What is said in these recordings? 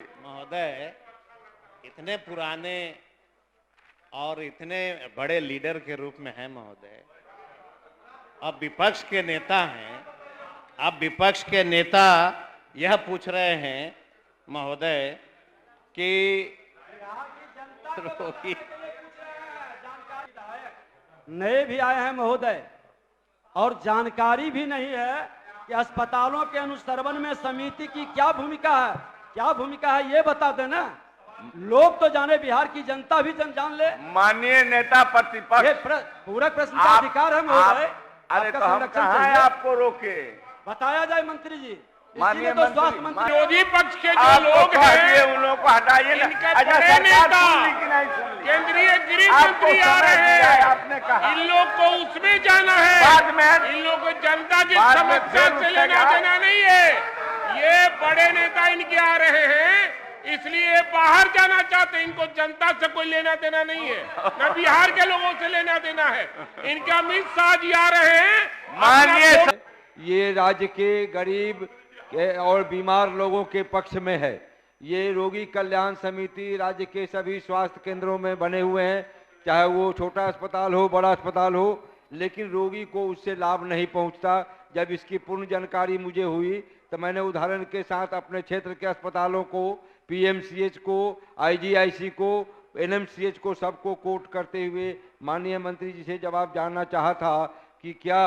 महोदय, इतने पुराने और इतने बड़े लीडर के रूप में हैं महोदय, अब विपक्ष के नेता हैं, अब विपक्ष के नेता यह पूछ रहे हैं महोदय कि नए भी आए हैं महोदय, और जानकारी भी नहीं है कि अस्पतालों के अनुश्रवण में समिति की क्या भूमिका है ये बता देना। लोग तो जाने, बिहार की जनता भी जान ले। माननीय नेता प्रतिपक्ष, पूरक प्रश्न का अधिकार है महोदय। अरे तो हम कहाँ हैं आपको रोके? बताया जाए मंत्री जी। माननीय तो स्वास्थ्य मंत्री, विरोधी पक्ष के जो लोग हैं उन लोगों को हटाइए ना। अच्छा, सरकार सुन ली कि नहीं सुन ली? केंद्रीय गृह मंत्री आ रहे हैं, आपने कहा इन लोग को उसमें जाना है, बाद में इन लोग को जनता की बाद में समस्या फिर से लेना उठेगा। देना नहीं है। ये बड़े नेता इनके आ रहे हैं, इसलिए बाहर जाना चाहते हैं। इनको जनता से कोई लेना देना नहीं है, न बिहार के लोगों से लेना देना है। इनके अमित शाह जी आ रहे हैं। माननीय ये राज्य के गरीब और बीमार लोगों के पक्ष में है। ये रोगी कल्याण समिति राज्य के सभी स्वास्थ्य केंद्रों में बने हुए हैं, चाहे वो छोटा अस्पताल हो, बड़ा अस्पताल हो, लेकिन रोगी को उससे लाभ नहीं पहुंचता। जब इसकी पूर्ण जानकारी मुझे हुई तो मैंने उदाहरण के साथ अपने क्षेत्र के अस्पतालों को, पीएमसीएच को, आईजीआईसी को, एनएमसीएच को, सबको कोट करते हुए माननीय मंत्री जी से जवाब जानना चाहा था कि क्या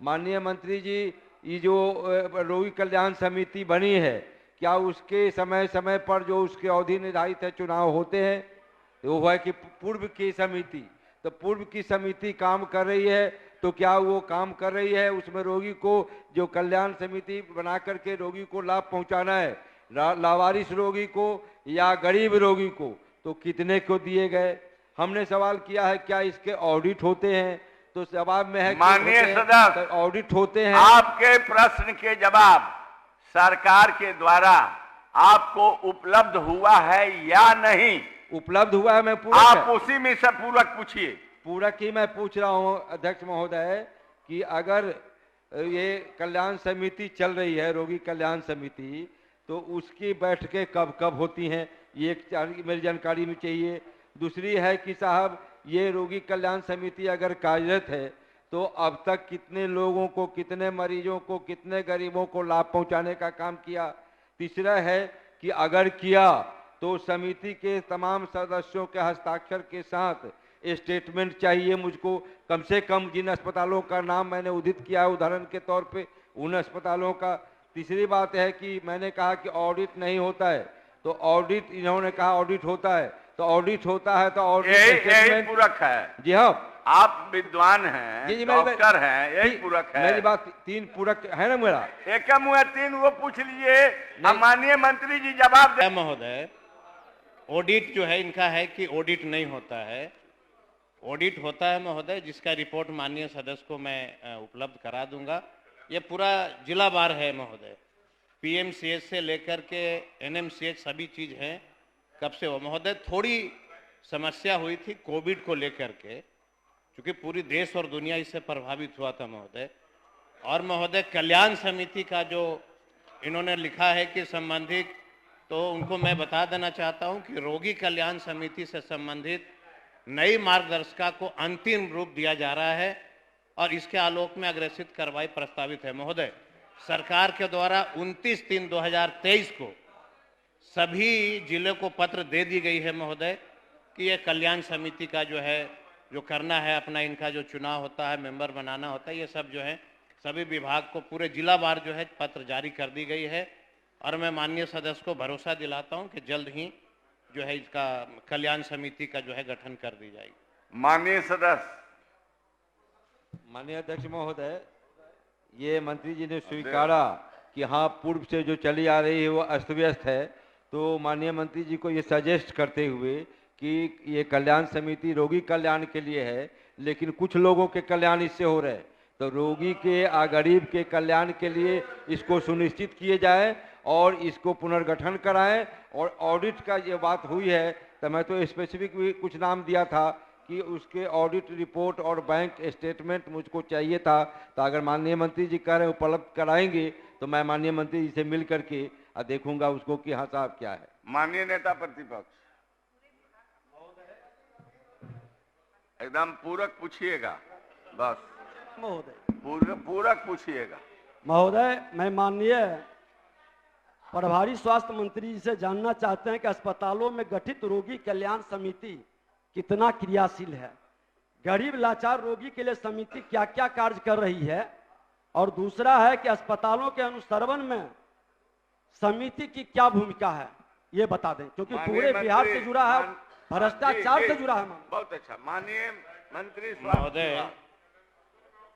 माननीय मंत्री जी, ये जो रोगी कल्याण समिति बनी है, क्या उसके समय समय पर जो उसके अवधि निर्धारित है चुनाव होते हैं? तो वो है कि पूर्व की समिति, तो पूर्व की समिति काम कर रही है, तो क्या वो काम कर रही है उसमें रोगी को, जो कल्याण समिति बना करके रोगी को लाभ पहुंचाना है, लावारिस रोगी को या गरीब रोगी को, तो कितने को दिए गए? हमने सवाल किया है क्या इसके ऑडिट होते हैं? तो जवाब में है माननीय सदस्य, ऑडिट होते हैं। आपके प्रश्न के जवाब सरकार के द्वारा आपको उपलब्ध हुआ है या नहीं? उपलब्ध हुआ है। मैं पूरा आप उसी में से पूरक पूछिए। पूरक ही मैं पूछ रहा हूं अध्यक्ष महोदय कि अगर ये कल्याण समिति चल रही है, रोगी कल्याण समिति, तो उसकी बैठकें कब कब होती हैं, ये मेरी जानकारी में चाहिए। दूसरी है कि साहब, ये रोगी कल्याण समिति अगर कार्यरत है तो अब तक कितने लोगों को, कितने मरीजों को, कितने गरीबों को लाभ पहुंचाने का काम किया? तीसरा है कि अगर किया तो समिति के तमाम सदस्यों के हस्ताक्षर के साथ स्टेटमेंट चाहिए मुझको, कम से कम जिन अस्पतालों का नाम मैंने उद्धृत किया है उदाहरण के तौर पे, उन अस्पतालों का। तीसरी बात है कि मैंने कहा कि ऑडिट नहीं होता है, तो ऑडिट, इन्होंने कहा ऑडिट होता है, तो ऑडिट होता है तो ऑडिट यही पूरक है। जी हाँ, आप विद्वान हैं, जी डॉक्टर हैं, यही पूरक है। मेरी बात, तीन पूरक है ना मेरा? एक मुँह तीन, वो पूछ लीजिए। माननीय मंत्री जी जवाब दे। महोदय, ऑडिट जो है इनका है कि ऑडिट नहीं होता है। ऑडिट होता है महोदय, जिसका रिपोर्ट माननीय सदस्य को मैं उपलब्ध करा दूंगा। ये पूरा जिला वार है महोदय, पीएमसीएच से लेकर के एनएमसीएच सभी चीज है। कब से हो महोदय? थोड़ी समस्या हुई थी कोविड को लेकर के, क्योंकि पूरी देश और दुनिया इससे प्रभावित हुआ था महोदय। और महोदय, कल्याण समिति का जो इन्होंने लिखा है कि संबंधित, तो उनको मैं बता देना चाहता हूं कि रोगी कल्याण समिति से संबंधित नई मार्गदर्शिका को अंतिम रूप दिया जा रहा है और इसके आलोक में अग्रेसित कार्रवाई प्रस्तावित है महोदय। सरकार के द्वारा 29/3/2023 को सभी जिले को पत्र दे दी गई है महोदय कि ये कल्याण समिति का जो है, जो करना है अपना, इनका जो चुनाव होता है, मेंबर बनाना होता है, ये सब जो है सभी विभाग को पूरे जिला वार जो है पत्र जारी कर दी गई है। और मैं माननीय सदस्य को भरोसा दिलाता हूं कि जल्द ही जो है इसका कल्याण समिति का जो है गठन कर दी जाएगी। माननीय सदस्य। माननीय अध्यक्ष महोदय, ये मंत्री जी ने स्वीकारा कि हाँ, पूर्व से जो चली आ रही है वो अस्त व्यस्त है, तो माननीय मंत्री जी को ये सजेस्ट करते हुए कि ये कल्याण समिति रोगी कल्याण के लिए है, लेकिन कुछ लोगों के कल्याण इससे हो रहे हैं, तो रोगी के, गरीब के कल्याण के लिए इसको सुनिश्चित किए जाए और इसको पुनर्गठन कराएं। और ऑडिट का ये बात हुई है, तो मैं तो स्पेसिफिक भी कुछ नाम दिया था कि उसके ऑडिट रिपोर्ट और बैंक स्टेटमेंट मुझको चाहिए था। तो अगर माननीय मंत्री जी कह रहे हैं उपलब्ध कराएंगे, तो मैं माननीय मंत्री जी से मिल करके और देखूंगा उसको कि हाँ साहब क्या है। माननीय नेता प्रतिपक्ष, एकदम पूरक पूछिएगा, बस महोदय पूरक पूछिएगा। महोदय, मैं माननीय प्रभारी स्वास्थ्य मंत्री जी से जानना चाहते हैं कि अस्पतालों में गठित रोगी कल्याण समिति कितना क्रियाशील है। गरीब लाचार रोगी के लिए समिति क्या क्या कार्य कर रही है, और दूसरा है कि अस्पतालों के अनुश्रवण में समिति की क्या भूमिका है, ये बता दें, क्योंकि पूरे बिहार से जुड़ा है, भ्रष्टाचार से जुड़ा है। बहुत अच्छा। माननीय मंत्री महोदय,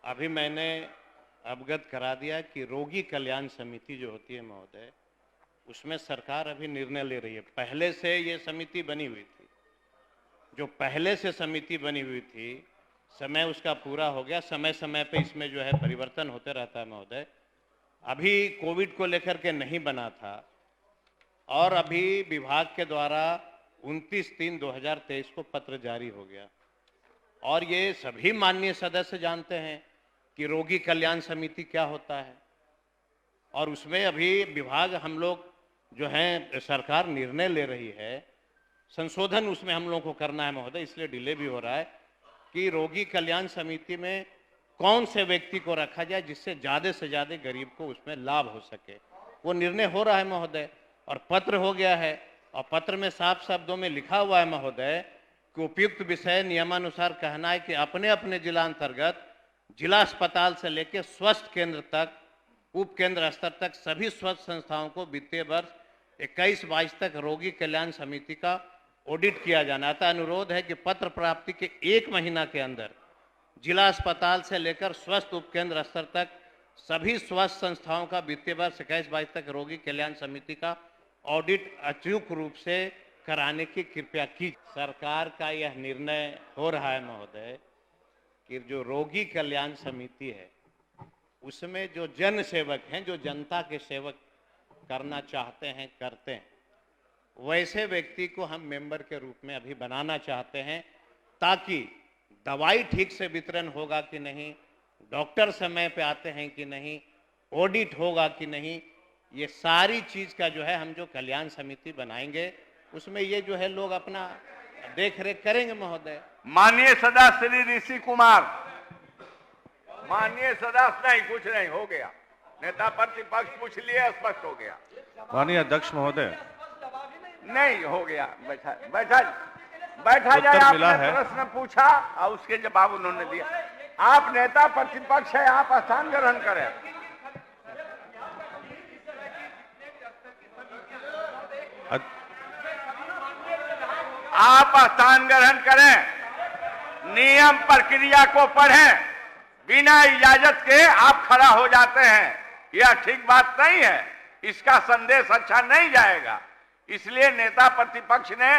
अभी मैंने अवगत करा दिया कि रोगी कल्याण समिति जो होती है महोदय, उसमें सरकार अभी निर्णय ले रही है। पहले से ये समिति बनी हुई थी, जो पहले से समिति बनी हुई थी, समय उसका पूरा हो गया। समय समय पे इसमें जो है परिवर्तन होते रहता है महोदय। अभी कोविड को लेकर के नहीं बना था, और अभी विभाग के द्वारा 29/3/2023 को पत्र जारी हो गया, और ये सभी माननीय सदस्य जानते हैं कि रोगी कल्याण समिति क्या होता है। और उसमें अभी विभाग, हम लोग जो हैं, सरकार निर्णय ले रही है, संशोधन उसमें हम लोग को करना है महोदय, इसलिए डिले भी हो रहा है कि रोगी कल्याण समिति में कौन से व्यक्ति को रखा जाए जिससे ज़्यादा से ज़्यादा गरीब को उसमें लाभ हो सके। वो निर्णय हो रहा है महोदय, और पत्र हो गया है, और पत्र में साफ शब्दों में लिखा हुआ है महोदय कि उपयुक्त विषय नियमानुसार कहना है कि अपने अपने जिला अंतर्गत जिला अस्पताल से लेकर स्वास्थ्य केंद्र तक, उप केंद्र स्तर तक सभी स्वास्थ्य संस्थाओं को वित्तीय वर्ष 21-22 तक रोगी कल्याण समिति का ऑडिट किया जाना। अतः अनुरोध है कि पत्र प्राप्ति के 1 महीना के अंदर जिला अस्पताल से लेकर स्वास्थ्य उपकेंद्र स्तर तक सभी स्वास्थ्य संस्थाओं का वित्तीय वर्ष 21-22 तक रोगी कल्याण समिति का ऑडिट अचूक रूप से कराने की कृपया की। सरकार का यह निर्णय हो रहा है महोदय कि जो रोगी कल्याण समिति है, उसमें जो जन सेवक हैं, जो जनता के सेवक करना चाहते हैं, करते हैं, वैसे व्यक्ति को हम मेंबर के रूप में अभी बनाना चाहते हैं, ताकि दवाई ठीक से वितरण होगा कि नहीं, डॉक्टर समय पे आते हैं कि नहीं, ऑडिट होगा कि नहीं, ये सारी चीज का जो है हम जो कल्याण समिति बनाएंगे, उसमें ये जो है लोग अपना देख रेख करेंगे महोदय। माननीय सदस्य श्री ऋषि कुमार, माननीय सदस्य, नहीं कुछ नहीं, हो गया। नेता प्रतिपक्ष पूछ लिए, स्पष्ट हो गया। माननीय अध्यक्ष महोदय, नहीं हो गया, बैठा बैठा बैठा जाए। उत्तर मिला आपने है। प्रश्न पूछा और उसके जवाब उन्होंने दिया। आप नेता प्रतिपक्ष है, आप स्थान ग्रहण करें। आप स्थान ग्रहण करें, नियम प्रक्रिया को पढ़ें। बिना इजाजत के आप खड़ा हो जाते हैं, यह ठीक बात नहीं है। इसका संदेश अच्छा नहीं जाएगा। इसलिए नेता प्रतिपक्ष ने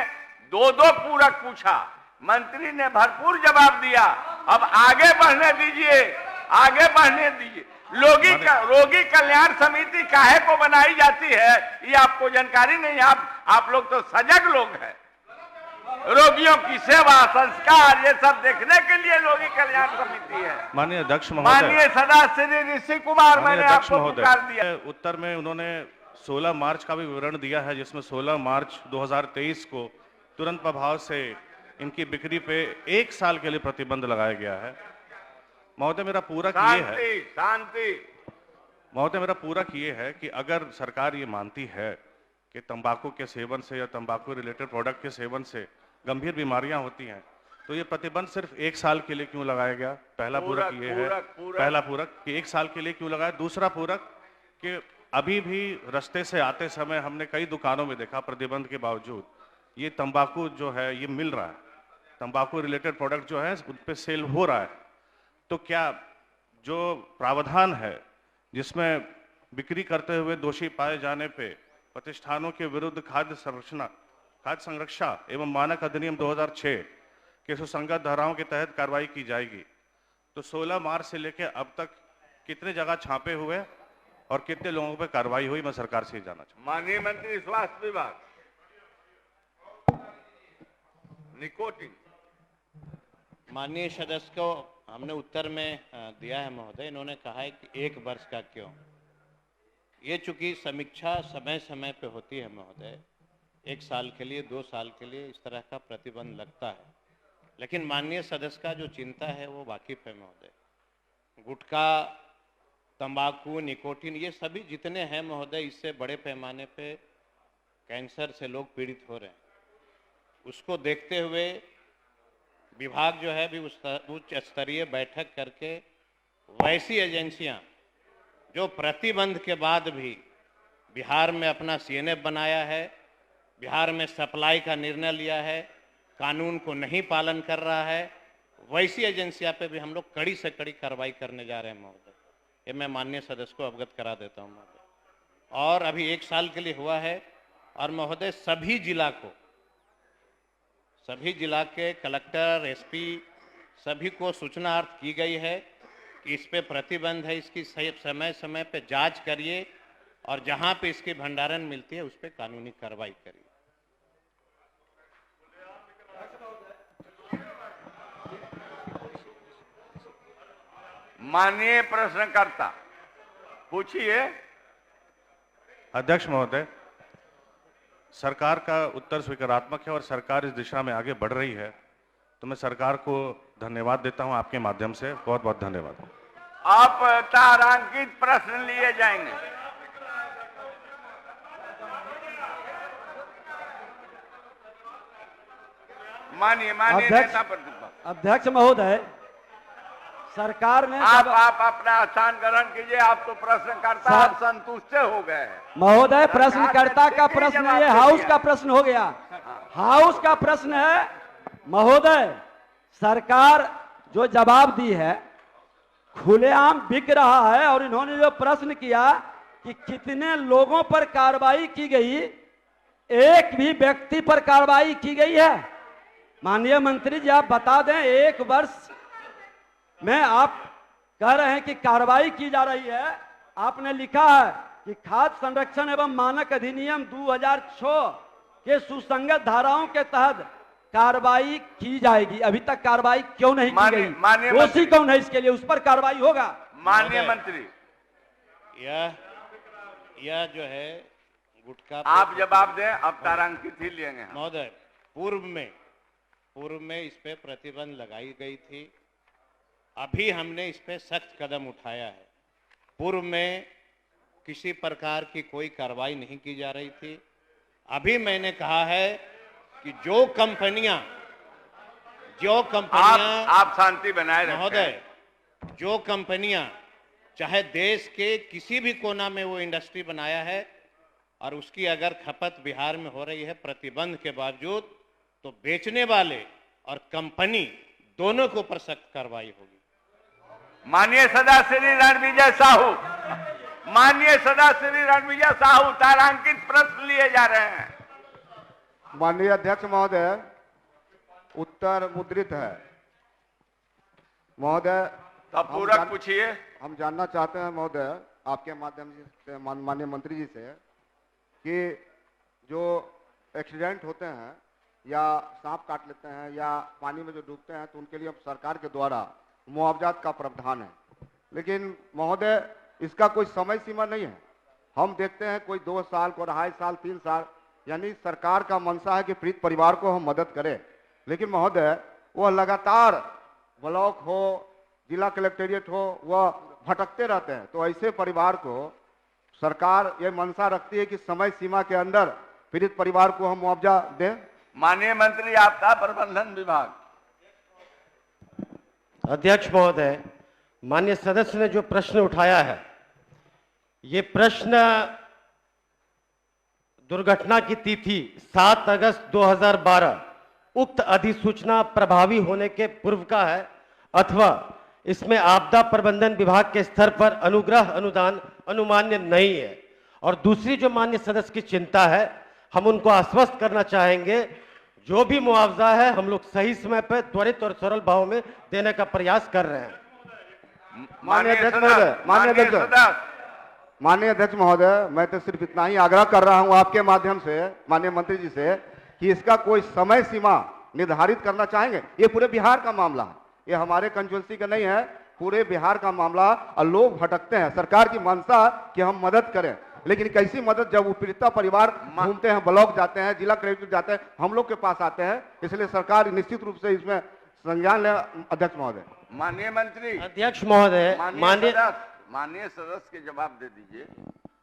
2-2 पूरक पूछा, मंत्री ने भरपूर जवाब दिया। अब आगे बढ़ने दीजिए, आगे बढ़ने दीजिए। रोगी कल्याण समिति काहे को बनाई जाती है, ये आपको जानकारी नहीं। आप लोग तो सजग लोग हैं। रोगियों की सेवा, संस्कार, ये सब देखने के लिए रोगी कल्याण समिति है। माननीय अध्यक्ष महोदय, माननीय सदस्य श्री ऋषि कुमार, मैंने अध्यक्ष आपको पुकार दिया। महोदय, उत्तर में उन्होंने 16 मार्च का भी विवरण दिया है, जिसमें 16 मार्च 2023 को तुरंत प्रभाव से इनकी बिक्री पे 1 साल के लिए प्रतिबंध लगाया गया है। महोदय मेरा पूरक ये है, शांति। महोदय मेरा पूरक ये है कि अगर सरकार ये मानती है कि तंबाकू के सेवन से या तंबाकू रिलेटेड प्रोडक्ट के सेवन से गंभीर बीमारियां होती हैं, तो ये प्रतिबंध सिर्फ 1 साल के लिए क्यों लगाया गया? पहला पूरक ये है। पहला पूरक कि 1 साल के लिए क्यों लगाया। दूसरा पूरक कि अभी भी रास्ते से आते समय हमने कई दुकानों में देखा, प्रतिबंध के बावजूद ये तंबाकू जो है ये मिल रहा है, तंबाकू रिलेटेड प्रोडक्ट जो है उन पर सेल हो रहा है। तो क्या जो प्रावधान है जिसमें बिक्री करते हुए दोषी पाए जाने पे प्रतिष्ठानों के विरुद्ध खाद्य संरक्षा एवं मानक अधिनियम 2006 के सुसंगत धाराओं के तहत कार्रवाई की जाएगी, तो 16 मार्च से लेकर अब तक कितने जगह छापे हुए और कितने लोगों पे कार्रवाई हुई, मैं सरकार से जानना चाहूँ। माननीय मंत्री स्वास्थ्य विभाग, निकोटिन। माननीय सदस्य को हमने उत्तर में दिया है महोदय। इन्होंने कहा है कि 1 वर्ष का क्यों, ये चूंकि समीक्षा समय समय पे होती है महोदय, 1 साल के लिए 2 साल के लिए इस तरह का प्रतिबंध लगता है, लेकिन माननीय सदस्य का जो चिंता है वो वाकिफ है महोदय। गुटखा, तंबाकू, निकोटीन, ये सभी जितने हैं महोदय, इससे बड़े पैमाने पे कैंसर से लोग पीड़ित हो रहे हैं। उसको देखते हुए विभाग जो है भी उच्च स्तरीय बैठक करके वैसी एजेंसियां जो प्रतिबंध के बाद भी बिहार में अपना सीएनएफ बनाया है, बिहार में सप्लाई का निर्णय लिया है, कानून को नहीं पालन कर रहा है, वैसी एजेंसियां पे भी हम लोग कड़ी से कड़ी कार्रवाई करने जा रहे हैं महोदय। ये मैं माननीय सदस्य को अवगत करा देता हूं महोदय। और अभी 1 साल के लिए हुआ है और महोदय सभी जिला के कलेक्टर, एसपी सभी को सूचना अर्थ की गई है कि इस पे प्रतिबंध है, इसकी समय समय पे जांच करिए और जहां पे इसकी भंडारण मिलती है उस पे कानूनी कार्रवाई करिए। माननीय प्रश्नकर्ता पूछिए। अध्यक्ष महोदय, सरकार का उत्तर स्वीकारात्मक है और सरकार इस दिशा में आगे बढ़ रही है, तो मैं सरकार को धन्यवाद देता हूं आपके माध्यम से। बहुत बहुत धन्यवाद। आप तारांकित प्रश्न लिए जाएंगे। मानिए नेता प्रतिपक्ष। अध्यक्ष महोदय, सरकार ने आप अपना स्थान ग्रहण कीजिए। आप तो प्रश्नकर्ता, आप संतुष्ट हो गए हैं महोदय। प्रश्नकर्ता का प्रश्न ये हाउस का प्रश्न हो गया। हाउस का प्रश्न है महोदय, सरकार जो जवाब दी है खुलेआम बिक रहा है, और इन्होंने जो प्रश्न किया कि कितने लोगों पर कार्रवाई की गई, एक भी व्यक्ति पर कार्रवाई की गई है? माननीय मंत्री जी आप बता दें। 1 वर्ष में आप कह रहे हैं कि कार्रवाई की जा रही है। आपने लिखा है कि खाद्य संरक्षण एवं मानक अधिनियम 2006 के सुसंगत धाराओं के तहत कार्रवाई की जाएगी। अभी तक कार्रवाई क्यों नहीं की गई? दोषी कौन है इसके लिए? उस पर कार्रवाई होगा। माननीय मंत्री, यह जो है गुटखा, आप जवाब दें। अब तारांकित ही लेंगे महोदय। पूर्व में इस पे प्रतिबंध लगाई गई थी, अभी हमने इस पे सख्त कदम उठाया है। पूर्व में किसी प्रकार की कोई कार्रवाई नहीं की जा रही थी। अभी मैंने कहा है कि जो कंपनियां आप शांति बनाए रखें महोदय, जो कंपनियां चाहे देश के किसी भी कोना में वो इंडस्ट्री बनाया है और उसकी अगर खपत बिहार में हो रही है प्रतिबंध के बावजूद, तो बेचने वाले और कंपनी दोनों के ऊपर सख्त कार्रवाई होगी। माननीय सदस्य श्री रणविजय साहू, तारांकित प्रश्न लिए जा रहे हैं। माननीय अध्यक्ष महोदय, उत्तर मुद्रित है महोदय। तब पूरक पूछिए। हम जानना चाहते हैं महोदय आपके माध्यम से माननीय मंत्री जी से कि जो एक्सीडेंट होते हैं या सांप काट लेते हैं या पानी में जो डूबते हैं, तो उनके लिए सरकार के द्वारा मुआवजा का प्रावधान है, लेकिन महोदय इसका कोई समय सीमा नहीं है। हम देखते हैं कोई 2 साल को 2.5 साल 3 साल, यानी सरकार का मंशा है कि पीड़ित परिवार को हम मदद करें, लेकिन महोदय वह लगातार ब्लॉक हो, जिला कलेक्टेरिएट हो, वह भटकते रहते हैं। तो ऐसे परिवार को सरकार ये मंशा रखती है कि समय सीमा के अंदर पीड़ित परिवार को हम मुआवजा दें। माननीय मंत्री आपदा प्रबंधन विभाग। अध्यक्ष महोदय, माननीय सदस्य ने जो प्रश्न उठाया है, ये प्रश्न दुर्घटना की तिथि 7 अगस्त 2012 उक्त अधिसूचना प्रभावी होने के पूर्व का है, अथवा इसमें आपदा प्रबंधन विभाग के स्तर पर अनुग्रह अनुदान अनुमान्य नहीं है। और दूसरी जो माननीय सदस्य की चिंता है, हम उनको आश्वस्त करना चाहेंगे, जो भी मुआवजा है हम लोग सही समय पर त्वरित और सरल भाव में देने का प्रयास कर रहे हैं। माननीय अध्यक्ष महोदय, मैं तो सिर्फ इतना ही आग्रह कर रहा हूं आपके माध्यम से माननीय मंत्री जी से कि इसका कोई समय सीमा निर्धारित करना चाहेंगे। ये पूरे बिहार का मामला है, ये हमारे कंस्टिट्यूएंसी का नहीं है, पूरे बिहार का मामला। और लोग भटकते हैं, सरकार की मंशा कि हम मदद करें, लेकिन कैसी मदद जब वो पीड़िता परिवार घूमते हैं, ब्लॉक जाते हैं, जिला कलेक्टर जाते हैं, हम लोग के पास आते हैं, इसलिए सरकार निश्चित रूप से इसमें संज्ञान ले। अध्यक्ष महोदय, माननीय मंत्री, अध्यक्ष महोदय, माननीय सदस्य के जवाब दे दीजिए।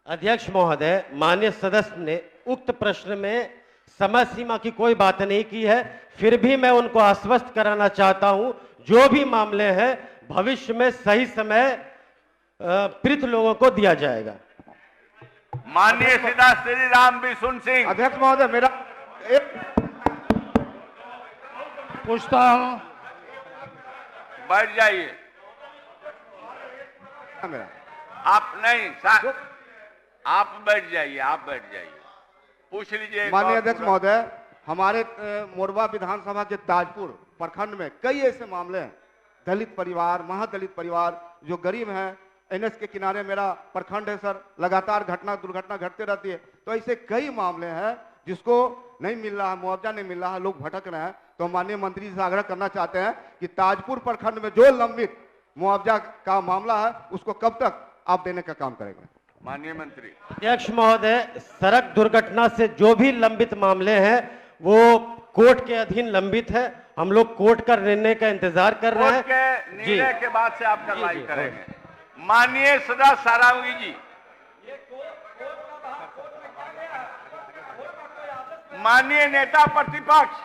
अध्यक्ष महोदय, माननीय सदस्य ने उक्त प्रश्न में समय सीमा की कोई बात नहीं की है, फिर भी मैं उनको आश्वस्त कराना चाहता हूं, जो भी मामले हैं भविष्य में सही समय पीड़ित लोगों को दिया जाएगा। माननीय सीधा श्री राम बिशुन सिंह। अध्यक्ष महोदय, मेरा एक पूछता हूं, बैठ जाइए। मेरा आप नहीं, आप बैठ जाइए, आप बैठ जाइए, पूछ लीजिए। एक माननीय और अध्यक्ष पूरा- महोदय, हमारे मोरबा विधानसभा के ताजपुर प्रखंड में कई ऐसे मामले हैं, दलित परिवार, महादलित परिवार जो गरीब हैं, एनएच के किनारे मेरा प्रखंड है सर, लगातार दुर्घटना घटती रहती है, तो ऐसे कई मामले हैं जिसको नहीं मिल रहा है, मुआवजा नहीं मिल रहा है, लोग भटक रहे हैं। तो माननीय मंत्री जी से आग्रह करना चाहते हैं कि ताजपुर प्रखंड में जो लंबित मुआवजा का मामला है उसको कब तक आप देने का काम करेंगे? माननीय मंत्री। अध्यक्ष महोदय, सड़क दुर्घटना से जो भी लंबित मामले हैं वो कोर्ट के अधीन लंबित है, हम लोग कोर्ट का निर्णय का इंतजार कर रहे कोर्ट हैं। के निर्णय के बाद से आप कार्रवाई जी, करेंगे। माननीय सदस्य सारांगी जी। माननीय नेता प्रतिपक्ष।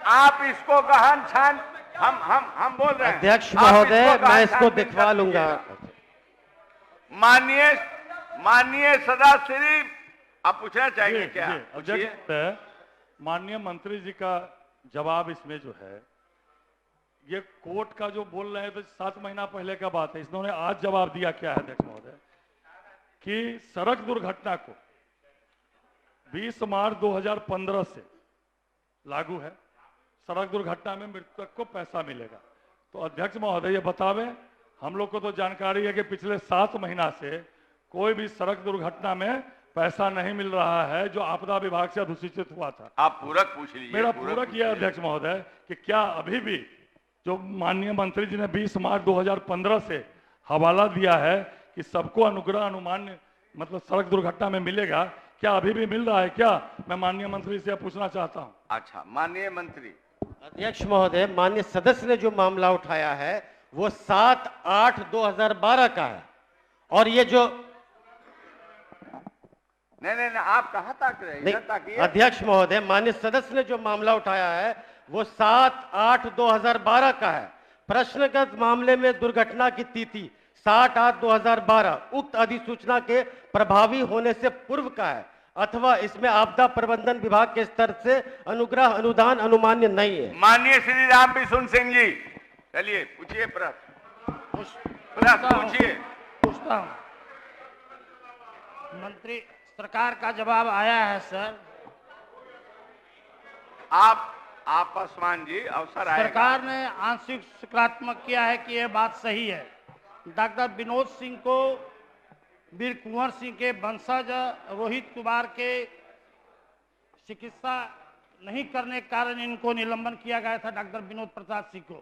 आप इसको गहन छान, हम बोल रहे हैं। अध्यक्ष आप महोदय, इसको गहन मैं इसको छानबीन दिखवा कर लूंगा। लीजिएगा। माननीय सदस्य श्री, आप पूछना चाहेंगे क्या? पूछिए। अध्यक्ष, माननीय मंत्री जी का जवाब इसमें जो है, ये कोर्ट का जो बोल रहे हैं तो 7 महीना पहले का बात है, इन्होंने आज जवाब दिया क्या है अध्यक्ष महोदय, कि सड़क दुर्घटना को 20 मार्च 2015 से लागू है, सड़क दुर्घटना में मृतक को पैसा मिलेगा। तो अध्यक्ष महोदय ये बतावें, हम लोग को तो जानकारी है कि पिछले 7 महीना से कोई भी सड़क दुर्घटना में पैसा नहीं मिल रहा है जो आपदा विभाग से अधिसूचित हुआ था। आप पूरक पूछ लीजिए। मेरा पूरक यह अध्यक्ष महोदय कि क्या अभी भी जो माननीय मंत्री जी ने 20 मार्च 2015 से हवाला दिया है कि सबको अनुग्रह अनुमान मतलब सड़क दुर्घटना में मिलेगा, क्या अभी भी मिल रहा है क्या? मैं माननीय मंत्री से पूछना चाहता हूं। अच्छा, माननीय मंत्री। अध्यक्ष महोदय, माननीय सदस्य ने जो मामला उठाया है वो 7/8/2012 का है, और ये जो नहीं, आप कहाँ तक रहे? इधर ताकिए। अध्यक्ष महोदय, माननीय सदस्य ने जो मामला उठाया है वो 7/8/2012 का है। प्रश्नगत मामले में दुर्घटना की तिथि 7/8/2012 उक्त अधिसूचना के प्रभावी होने से पूर्व का है, अथवा इसमें आपदा प्रबंधन विभाग के स्तर से अनुग्रह अनुदान अनुमान्य नहीं है। माननीय श्री राम बिशुन सिंह जी, चलिए पूछिए प्रश्न पूछिए। पूछता हूं, मंत्री सरकार का जवाब आया है सर। आप पासवान जी, अवसर आएगा। सरकार ने आंशिक सकारात्मक किया है कि यह बात सही है। डॉक्टर विनोद सिंह को वीर कुंवर सिंह के वंशज रोहित कुमार के चिकित्सा नहीं करने के कारण इनको निलंबन किया गया था। डॉक्टर विनोद प्रसाद सिंह को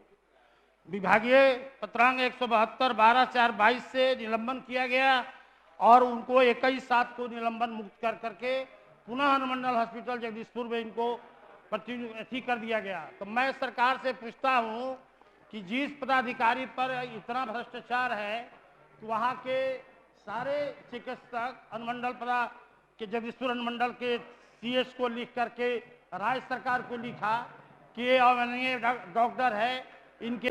विभागीय पत्रांग 172/12/4/22 से निलंबन किया गया और उनको 21/7 को निलंबन मुक्त करके पुनः अनुमंडल हॉस्पिटल जगदीशपुर में इनको अथी कर दिया गया। तो मैं सरकार से पूछता हूं कि जिस पदाधिकारी पर इतना भ्रष्टाचार है तो वहां के सारे चिकित्सक अनुमंडल पदा के जगदीशपुर अनुमंडल के सीएस को लिख करके राज्य सरकार को लिखा कि ये अमानवीय डॉक्टर है, इनके